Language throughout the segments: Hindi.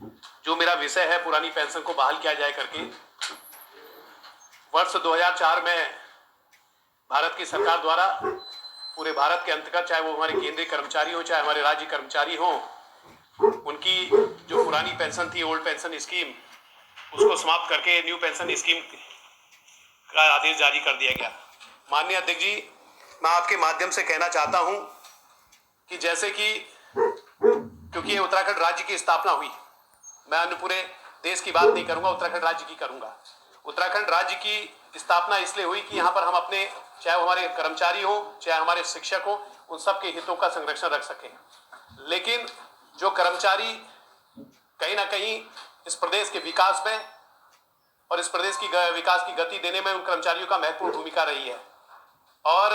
जो मेरा विषय है पुरानी पेंशन को बहाल किया जाए करके, वर्ष 2004 में भारत की सरकार द्वारा पूरे भारत के अंतर्गत, चाहे वो हमारे केंद्रीय कर्मचारी हो चाहे हमारे राज्य कर्मचारी हो, उनकी जो पुरानी पेंशन थी, ओल्ड पेंशन स्कीम, उसको समाप्त करके न्यू पेंशन स्कीम का आदेश जारी कर दिया गया। माननीय अध्यक्ष जी, मैं आपके माध्यम से कहना चाहता हूं कि जैसे कि क्योंकि ये उत्तराखंड राज्य की स्थापना हुई, मैं अन्य पूरे देश की बात नहीं करूंगा, उत्तराखंड राज्य की करूंगा। उत्तराखंड राज्य की स्थापना इसलिए हुई कि यहाँ पर हम अपने, चाहे वो हमारे कर्मचारी हो चाहे हमारे शिक्षक हो, उन सबके हितों का संरक्षण रख सकें। लेकिन जो कर्मचारी कहीं ना कहीं इस प्रदेश के विकास में और इस प्रदेश की विकास की गति देने में उन कर्मचारियों का महत्वपूर्ण भूमिका रही है, और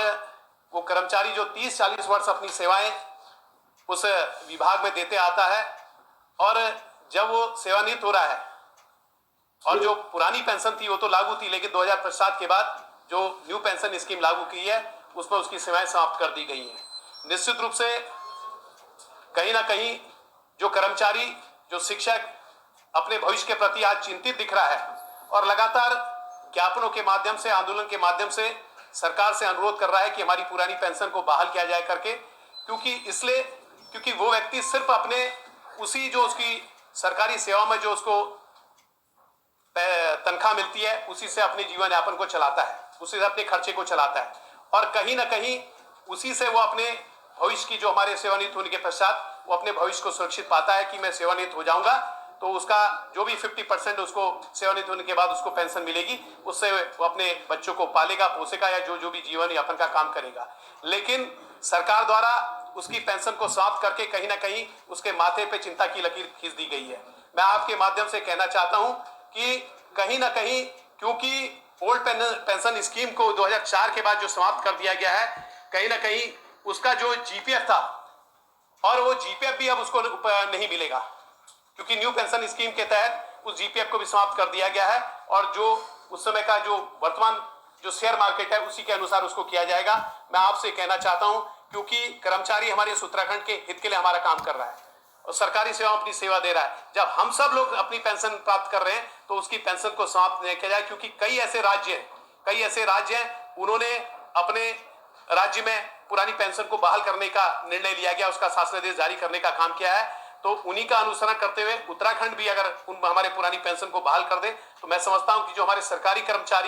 वो कर्मचारी जो 30-40 वर्ष अपनी सेवाएं उस विभाग में देते आता है, और जब वो सेवानिवृत्त हो रहा है, और जो पुरानी पेंशन थी वो तो लागू थी, लेकिन 2007 के बाद जो न्यू पेंशन स्कीम लागू की है उसमें उसकी सेवाएं समाप्त कर दी गई हैं। निश्चित रूप से कहीं ना कहीं जो कर्मचारी, जो शिक्षक अपने भविष्य के प्रति आज चिंतित दिख रहा है और लगातार ज्ञापनों के माध्यम से, आंदोलन के माध्यम से सरकार से अनुरोध कर रहा है कि हमारी पुरानी पेंशन को बहाल किया जाए करके, क्योंकि वो व्यक्ति सिर्फ अपने उसी जो उसकी सरकारी सेवा में जो उसको तनख्वाह मिलती है उसी से अपने जीवन यापन को चलाता है, उसी से अपने खर्चे को चलाता है, और कहीं ना कहीं उसी से वो अपने भविष्य की, जो हमारे सेवानिवृत्त होने के पश्चात वो अपने भविष्य को सुरक्षित पाता है कि मैं सेवानिवृत्त हो जाऊंगा तो उसका जो भी 50% उसको सेवानिवृत्त होने के बाद उसको पेंशन मिलेगी, उससे वो अपने बच्चों को पालेगा, पोसेगा, या जो भी जीवन यापन का काम करेगा। लेकिन सरकार द्वारा उसकी पेंशन को समाप्त करके कहीं ना कहीं उसके माथे पे चिंता की लकीर खींच दी गई है। मैं आपके माध्यम से कहना चाहता हूं कि कहीं ना कहीं, क्योंकि ओल्ड पेंशन स्कीम को 2004 के बाद जो समाप्त कर दिया गया है, कहीं ना कहीं उसका जो जीपीएफ था, और वो जीपीएफ भी अब उसको नहीं मिलेगा, क्योंकि न्यू पेंशन स्कीम के तहत उस जीपीएफ को भी समाप्त कर दिया गया है, और जो उस समय का जो वर्तमान जो शेयर मार्केट है उसी के अनुसार उसको किया जाएगा। मैं आपसे कहना चाहता हूं, क्योंकि कर्मचारी हमारे इस उत्तराखंड के हित के लिए हमारा काम कर रहा है और सरकारी सेवा अपनी सेवा दे रहा है। जब हम सब लोग अपनी पेंशन प्राप्त कर रहे हैं तो उसकी पेंशन को समाप्त नहीं किया जाए, क्योंकि कई ऐसे राज्य हैं उन्होंने अपने राज्य में पुरानी पेंशन को बहाल करने का निर्णय लिया गया, उसका शासनादेश जारी करने का काम किया है। तो उन्हीं का अनुसरण करते हुए उत्तराखंड भी अगर हमारे पुरानी पेंशन को बहाल कर दे तो मैं समझता हूं कि जो हमारे सरकारी कर्मचारी